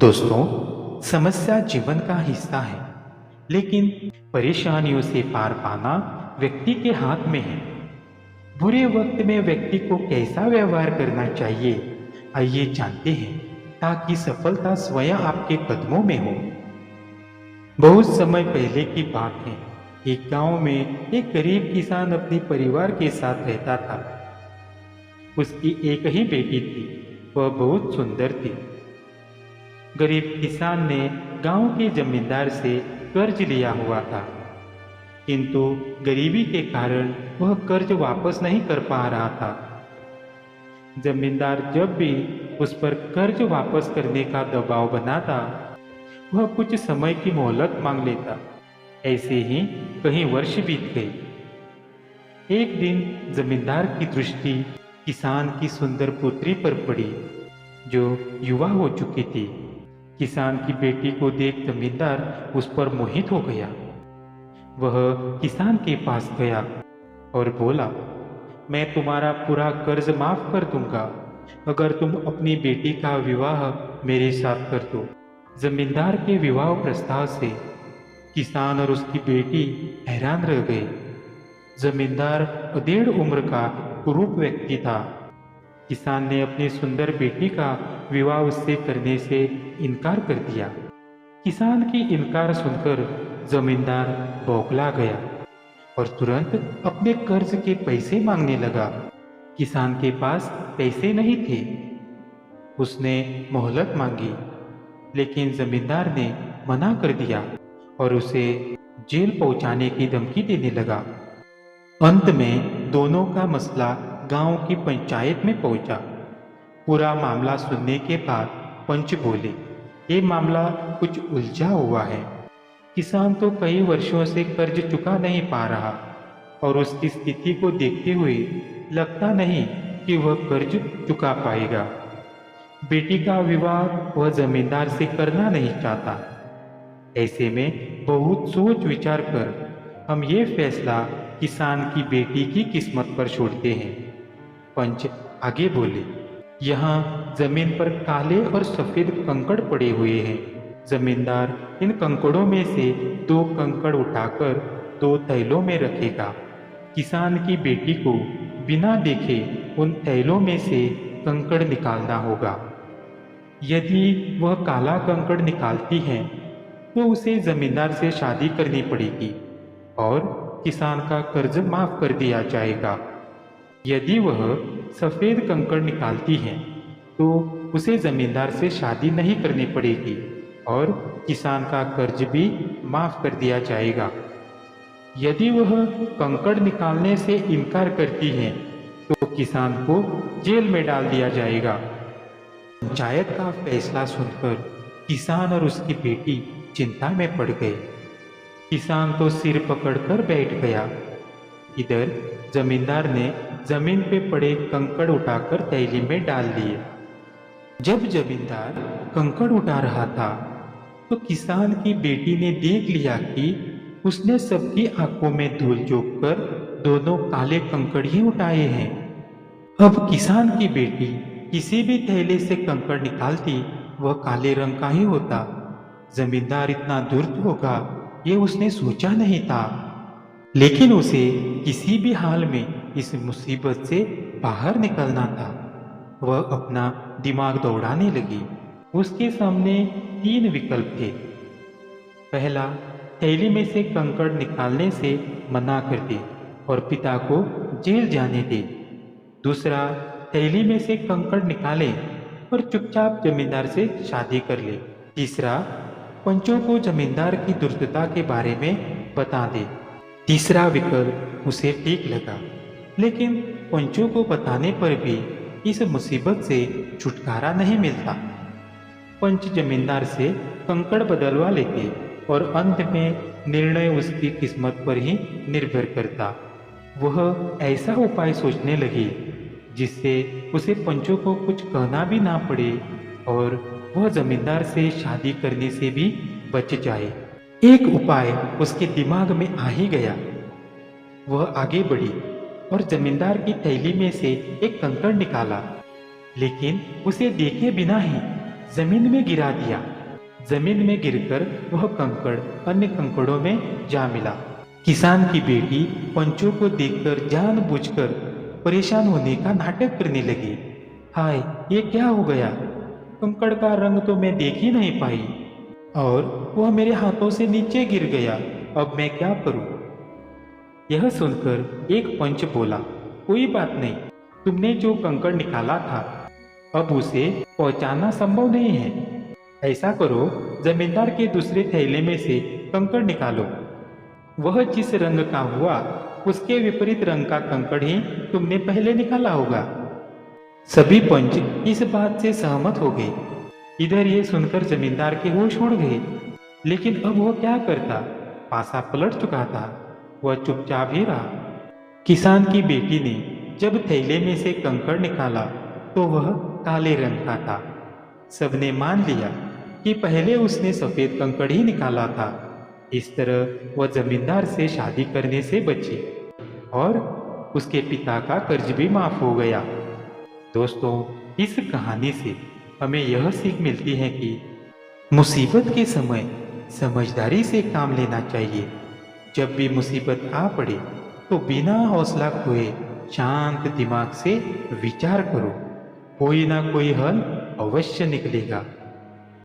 दोस्तों, समस्या जीवन का हिस्सा है, लेकिन परेशानियों से पार पाना व्यक्ति के हाथ में है। बुरे वक्त में व्यक्ति को कैसा व्यवहार करना चाहिए, आइए जानते हैं, ताकि सफलता स्वयं आपके कदमों में हो। बहुत समय पहले की बात है। एक गांव में एक गरीब किसान अपने परिवार के साथ रहता था। उसकी एक ही बेटी थी। वह बहुत सुंदर थी। गरीब किसान ने गांव के जमींदार से कर्ज लिया हुआ था, किंतु गरीबी के कारण वह कर्ज वापस नहीं कर पा रहा था। जमींदार जब भी उस पर कर्ज वापस करने का दबाव बनाता, वह कुछ समय की मोहलत मांग लेता। ऐसे ही कई वर्ष बीत गए। एक दिन जमींदार की दृष्टि किसान की सुंदर पुत्री पर पड़ी, जो युवा हो चुकी थी। किसान की बेटी को देख जमींदार उस पर मोहित हो गया। वह किसान के पास गया और बोला, मैं तुम्हारा पूरा कर्ज माफ कर दूंगा अगर तुम अपनी बेटी का विवाह मेरे साथ कर दो। जमींदार के विवाह प्रस्ताव से किसान और उसकी बेटी हैरान रह गए। जमींदार अधेड़ उम्र का कुरूप व्यक्ति था। किसान ने अपनी सुंदर बेटी का विवाह उससे करने से इनकार कर दिया। किसान की इनकार सुनकर जमींदार बौखला गया और तुरंत अपने कर्ज के पैसे मांगने लगा। किसान के पास पैसे नहीं थे। उसने मोहलत मांगी, लेकिन जमींदार ने मना कर दिया और उसे जेल पहुंचाने की धमकी देने लगा। अंत में दोनों का मसला गांव की पंचायत में पहुंचा। पूरा मामला सुनने के बाद पंच बोले, ये मामला कुछ उलझा हुआ है। किसान तो कई वर्षों से कर्ज चुका नहीं पा रहा और उसकी स्थिति को देखते हुए लगता नहीं कि वह कर्ज चुका पाएगा। बेटी का विवाह वह जमींदार से करना नहीं चाहता। ऐसे में बहुत सोच विचार कर हम ये फैसला किसान की बेटी की किस्मत पर छोड़ते हैं। पंच आगे बोले, यहाँ जमीन पर काले और सफेद कंकड़ पड़े हुए हैं। जमींदार इन कंकड़ों में से 2 कंकड़ उठाकर 2 थैलों में रखेगा। किसान की बेटी को बिना देखे उन थैलों में से कंकड़ निकालना होगा। यदि वह काला कंकड़ निकालती है तो उसे जमींदार से शादी करनी पड़ेगी और किसान का कर्ज माफ कर दिया जाएगा। यदि वह सफेद कंकड़ निकालती है तो उसे जमींदार से शादी नहीं करनी पड़ेगी और किसान का कर्ज भी माफ कर दिया जाएगा। यदि वह कंकड़ निकालने से इनकार करती है तो किसान को जेल में डाल दिया जाएगा। पंचायत का फैसला सुनकर किसान और उसकी बेटी चिंता में पड़ गए। किसान तो सिर पकड़कर बैठ गया। इधर जमींदार ने जमीन पे पड़े कंकड़ उठाकर थैली में डाल दिए। जब जमींदार कंकड़ उठा रहा था तो किसान की बेटी ने देख लिया कि उसने सबकी आंखों में धूल झोंककर दोनों काले कंकड़ ही उठाए हैं। अब किसान की बेटी किसी भी थैले से कंकड़ निकालती वह काले रंग का ही होता। जमींदार इतना धूर्त होगा ये उसने सोचा नहीं था, लेकिन उसे किसी भी हाल में इस मुसीबत से बाहर निकलना था। वह अपना दिमाग दौड़ाने लगी। उसके सामने 3 विकल्प थे। पहला, थैली में से कंकड़ निकालने से मना कर दे और पिता को जेल जाने दे। दूसरा, थैली में से कंकड़ निकाले और चुपचाप जमींदार से शादी कर ले। तीसरा, पंचों को जमींदार की दुर्दशा के बारे में बता दे। तीसरा विकल्प उसे ठीक लगा, लेकिन पंचों को बताने पर भी इस मुसीबत से छुटकारा नहीं मिलता। पंच जमींदार से कंकड़ बदलवा लेते और अंत में निर्णय उसकी किस्मत पर ही निर्भर करता। वह ऐसा उपाय सोचने लगी जिससे उसे पंचों को कुछ कहना भी ना पड़े और वह जमींदार से शादी करने से भी बच जाए। एक उपाय उसके दिमाग में आ ही गया। वह आगे बढ़ी और जमींदार की थैली में से एक कंकड़ निकाला, लेकिन उसे देखे बिना ही जमीन में गिरा दिया। जमीन में गिरकर वह कंकड़ अन्य कंकड़ों में जा मिला। किसान की बेटी पंचों को देखकर जानबूझकर परेशान होने का नाटक करने लगी। हाय, ये क्या हो गया? कंकड़ का रंग तो मैं देख ही नहीं पाई और वह मेरे हाथों से नीचे गिर गया। अब मैं क्या करूं? यह सुनकर एक पंच बोला, कोई बात नहीं, तुमने जो कंकड़ निकाला था अब उसे पहुंचाना संभव नहीं है। ऐसा करो, जमींदार के दूसरे थैले में से कंकड़ निकालो। वह जिस रंग का हुआ उसके विपरीत रंग का कंकड़ ही तुमने पहले निकाला होगा। सभी पंच इस बात से सहमत हो गए। इधर ये सुनकर जमींदार के होश उड़ गए, लेकिन अब वह क्या करता? पासा पलट चुका था, वह चुपचाप ही रहा। किसान की बेटी ने जब थैले में से कंकड़ निकाला तो वह काले रंग का था। सबने मान लिया कि पहले उसने सफेद कंकड़ ही निकाला था। इस तरह वह जमींदार से शादी करने से बची और उसके पिता का कर्ज भी माफ हो गया। दोस्तों, इस कहानी से हमें यह सीख मिलती है कि मुसीबत के समय समझदारी से काम लेना चाहिए। जब भी मुसीबत आ पड़े तो बिना हौसला खोए शांत दिमाग से विचार करो, कोई ना कोई हल अवश्य निकलेगा।